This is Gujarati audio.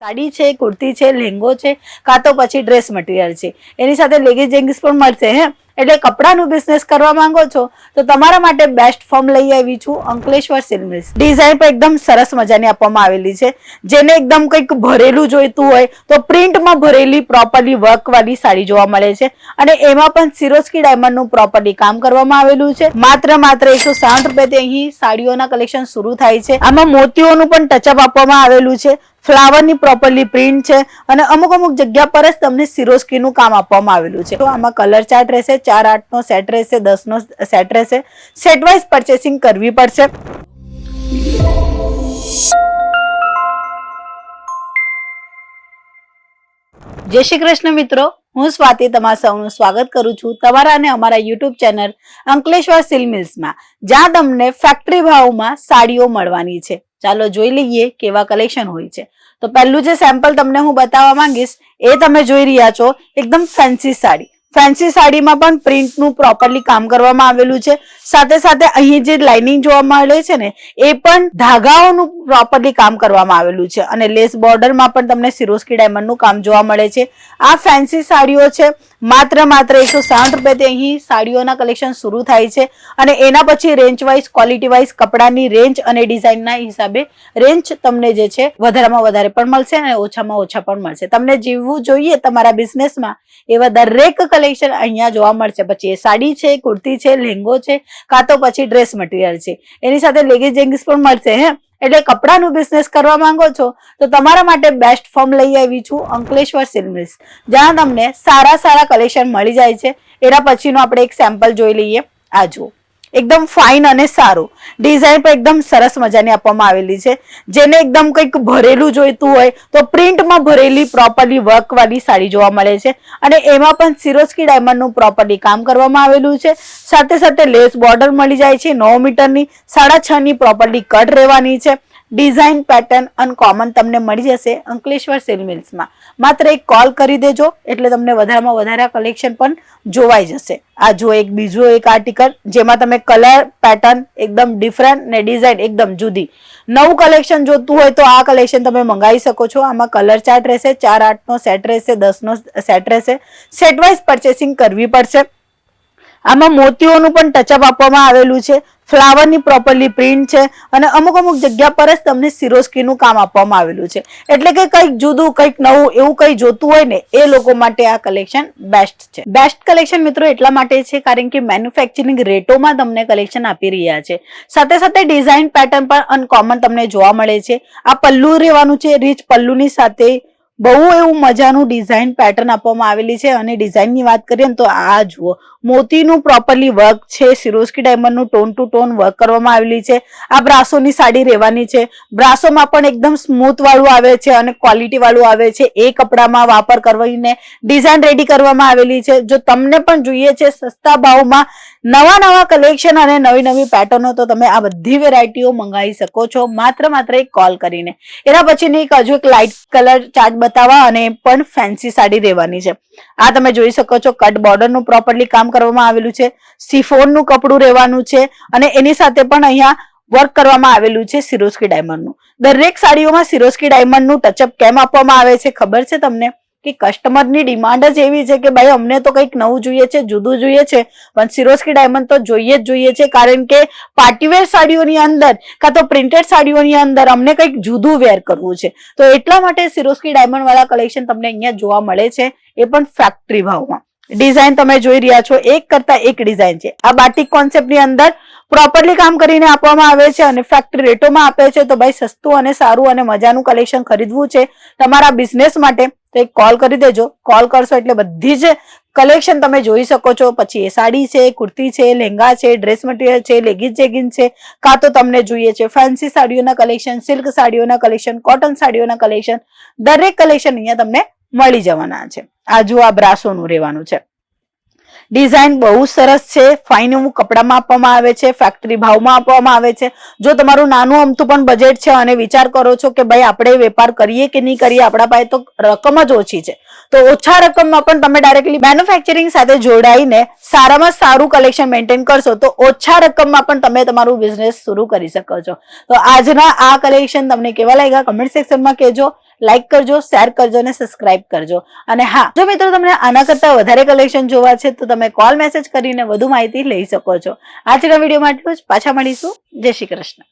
साड़ी है, कुर्ती है, लहेंगो है, का तो पछी ड्रेस मटीरियल है, एनी साथे लेगीज जेगिंग्स पण मळशे। हे એટલે કપડાનું બિઝનેસ કરવા માંગો છો તો તમારા માટે બેસ્ટ ફોર્મ લઈ આવી છું અંકલેશ્વર સિલ્ક મિલ્સ। ડિઝાઇન પણ એકદમ સરસ મજાની આપવામાં આવેલી છે, જેને એકદમ કંઈક ભરેલું જોઈતું હોય તો પ્રિન્ટમાં ભરેલી પ્રોપરલી વર્ક વાળી સાડી જોવા મળે છે અને એમાં પણ સિરોસ્કી ડાયમંડનું પ્રોપરલી કામ કરવામાં આવેલું છે। માત્ર 160 રૂપિયાથી અહીં સાડીઓના કલેક્શન શરૂ થાય છે। આમાં મોતીઓનું પણ ટચઅપ આપવામાં આવેલું છે, ફ્લાવરની પ્રોપરલી પ્રિન્ટ છે અને અમુક જગ્યા પર જ તમને સિરોસ્કીનું કામ આપવામાં આવેલું છે। તો આમાં કલર ચાર્ટ રહેશે, 4-8 નો સેટ રહેશે, 10 નો સેટ રહેશે, સેટ વાઇઝ પરચેસિંગ કરવી પડશે। જય શ્રી કૃષ્ણ મિત્રો, હું સ્વાતિ તમારા સૌનું સ્વાગત કરું છું તમારા અને અમારા યુટ્યુબ ચેનલ અંકલેશ્વર સિલ્ક મિલ્સમાં, જ્યાં તમને ફેક્ટરી ભાવમાં સાડીઓ મળવાની છે। ચાલો જોઈ લઈએ કેવા કલેક્શન હોય છે। તો પહેલું જે સેમ્પલ તમને હું બતાવવા માંગીશ એ તમે જોઈ રહ્યા છો, એકદમ ફેન્સી સાડી। ફેન્સી સાડીમાં પણ પ્રિન્ટનું પ્રોપરલી કામ કરવામાં આવેલું છે, સાથે સાથે અહીં જે લાઇનિંગ જોવા મળે છે ને એ પણ ધાગાઓનું પ્રોપરલી કામ કરવામાં આવેલું છે અને લેસ બોર્ડરમાં પણ તમને સિરોસ્કી ડાયમંડનું કામ જોવા મળે છે। આ ફેન્સી સાડીઓ છે, માત્ર 160 રૂપિયાથી અહીં સાડીઓના કલેક્શન શરૂ થાય છે અને એના પછી રેન્જ વાઇઝ, ક્વોલિટી વાઇઝ કપડાની રેન્જ અને ડિઝાઇનના હિસાબે રેન્જ તમને જે છે વધારેમાં વધારે પણ મળશે અને ઓછામાં ઓછા પણ મળશે। તમને જેવું જોઈએ તમારા બિઝનેસમાં એવા દરેક કલેક્શન અહીંયા જોવા મળશે। પછી એ સાડી છે, કુર્તી છે, લહેંગો છે, કાં તો પછી ડ્રેસ મટીરિયલ છે, એની સાથે લેગીઝ જેગિંગ્સ પણ મળશે। હે એટલે કપડાનું બિઝનેસ કરવા માંગો છો તો તમારા માટે બેસ્ટ ફોર્મ લઈ આવી છું અંકલેશ્વર સિલ્ક મિલ્સ, જ્યાં તમને સારા કલેક્શન મળી જાય છે। એના પછીનો આપણે એક સેમ્પલ જોઈ લઈએ। આ જુઓ, એકદમ ફાઇન અને સારું ડિઝાઇન પણ એકદમ સરસ મજાની આપવામાં આવેલી છે, જેને એકદમ કંઈક ભરેલું જોઈતું હોય તો પ્રિન્ટમાં ભરેલી પ્રોપરલી વર્ક વાળી સાડી જોવા મળે છે અને એમાં પણ સિરોસ્કી ડાયમંડનું પ્રોપરલી કામ કરવામાં આવેલું છે। સાથે સાથે લેસ બોર્ડર મળી જાય છે, 9 મીટરની, 6.5 ની પ્રોપરલી કટ રહેવાની છે। ડિઝાઇન પેટર્ન અનકોમન તમને મળી જશે અંકલેશ્વર સિલ્ક મિલ્સમાં। માત્ર એક કોલ કરી દેજો એટલે તમને વધારેમાં વધારે કલેક્શન પણ જોવાઈ જશે। આ જો એક બીજો એક આર્ટિકલ જેમાં તમે કલર પેટર્ન એકદમ ડિફરન્ટ ને ડિઝાઇન એકદમ જુદી, નવું કલેક્શન જોતું હોય તો આ કલેક્શન તમે મંગાવી શકો છો। આમાં કલર ચાર્ટ રહેશે, 4-8 નો સેટ રહેશે, 10 નો સેટ રહેશે, સેટ વાઇઝ પરચેસિંગ કરવી પડશે। આમાં મોતીઓનું પણ ટચઅપ આપવામાં આવેલું છે, ફ્લાવરની પ્રોપરલી પ્રિન્ટ છે અને અમુક જગ્યા પર જ તમને સિરોસ્કીનું કામ આપવામાં આવેલું છે। એટલે કે કંઈક જુદું, કંઈક નવું એવું કંઈ જોતું હોય ને એ લોકો માટે આ કલેક્શન બેસ્ટ છે। બેસ્ટ કલેક્શન મિત્રો એટલા માટે છે કારણ કે મેન્યુફેક્ચરિંગ રેટોમાં તમને કલેક્શન આપી રહ્યા છે, સાથે સાથે ડિઝાઇન પેટર્ન પણ અનકોમન તમને જોવા મળે છે। આ પલ્લુ રહેવાનું છે, રીચ પલ્લુની સાથે બહુ એવું મજાનું ડિઝાઇન પેટર્ન આપવામાં આવેલી છે અને ડિઝાઇનની વાત કરીએ ને તો આ જુઓ, મોતીનું પ્રોપરલી વર્ક છે, સિરોસ્કી ડાયમંડનું ટોન ટુ ટોન વર્ક કરવામાં આવેલી છે। આ બ્રાસોની સાડી રહેવાની છે, બ્રાસોમાં પણ એકદમ સ્મૂથ વાળું આવે છે અને ક્વોલિટી વાળું આવે છે। એ કપડામાં વાપર કરીને ડિઝાઇન રેડી કરવામાં આવેલી છે। જો તમને પણ જોઈએ છે સસ્તા ભાવમાં નવા કલેક્શન અને નવી પેટર્નો તો તમે આ બધી વેરાયટીઓ મંગાવી શકો છો માત્ર એક કોલ કરીને। એના પછીની હજુ એક લાઇટ કલર ચાર્ટ બતાવવા અને પણ ફેન્સી સાડી રહેવાની છે। આ તમે જોઈ શકો છો, કટ બોર્ડરનું પ્રોપરલી કામ કરવામાં આવેલું છે, સિફોનનું કપડું રહેવાનું છે અને એની સાથે પણ અહીંયા વર્ક કરવામાં આવેલું છે સિરોસ્કી ડાયમંડનું। દરેક સાડીઓમાં સિરોસ્કી ડાયમંડનું ટચઅપ કેમ આપવામાં આવે છે ખબર છે તમને? કે કસ્ટમરની ડિમાન્ડ જ એવી છે કે ભાઈ અમને તો કંઈક નવું જોઈએ છે, જુદું જોઈએ છે, પણ સિરોસ્કી ડાયમંડ તો જોઈએ જ જોઈએ છે, કારણ કે પાર્ટીવેર સાડીઓની અંદર કાં તો પ્રિન્ટેડ સાડીઓની અંદર અમને કંઈક જુદું વેર કરવું છે, તો એટલા માટે સિરોસ્કી ડાયમંડ વાળા કલેક્શન તમને અહીંયા જોવા મળે છે, એ પણ ફેક્ટરી ભાવમાં। ડિઝાઇન તમે જોઈ રહ્યા છો, એક કરતા એક ડિઝાઇન છે। આ બાટિક કોન્સેપ્ટની અંદર પ્રોપરલી કામ કરીને આપવામાં આવે છે અને ફેક્ટરી રેટોમાં આપે છે। તો ભાઈ સસ્તું અને સારું અને મજાનું કલેક્શન ખરીદવું છે તમારા બિઝનેસ માટે તો એક કોલ કરી દેજો। કોલ કરશો એટલે બધી જ કલેક્શન તમે જોઈ શકો છો। પછી એ સાડી છે, કુર્તી છે, લહેંગા છે, ડ્રેસ મટીરિયલ છે, લેગીઝ જેગિંગ છે, કાં તો તમને જોઈએ છે ફેન્સી સાડીઓના કલેક્શન, સિલ્ક સાડીઓના કલેક્શન, કોટન સાડીઓના કલેક્શન, દરેક કલેક્શન અહીંયા તમને મળી જવાના છે। આ જો આ બ્રાસોનું રહેવાનું છે, ડિઝાઇન બહુ સરસ છે, ફાઇન એવું કપડામાં આપવામાં આવે છે, ફેક્ટરી ભાવમાં આપવામાં આવે છે। જો તમારું નાનું અમથું પણ બજેટ છે અને વિચાર કરો છો કે ભાઈ આપણે વેપાર કરીએ કે નહીં કરીએ, આપણા પાસે તો રકમ જ ઓછી છે, તો ઓછા રકમમાં પણ તમે ડાયરેક્ટલી મેન્યુફેક્ચરિંગ સાથે જોડાઈને સારામાં સારું કલેક્શન મેન્ટેન કરશો તો ઓછા રકમમાં પણ તમે તમારું બિઝનેસ શરૂ કરી શકો છો। તો આજના આ કલેક્શન તમને કેવા લાગ્યા કમેન્ટ સેક્શનમાં કહેજો। લાઈક કરજો, શેર કરજો અને સબસ્ક્રાઇબ કરજો. અને હા, જો મિત્રો તમને આના કરતા વધારે કલેક્શન જોવા છે તો તમે કોલ મેસેજ કરીને વધુ માહિતી લઈ શકો છો. આજના વિડીયો માટે જ પાછા મળીશું. જય શ્રી કૃષ્ણ.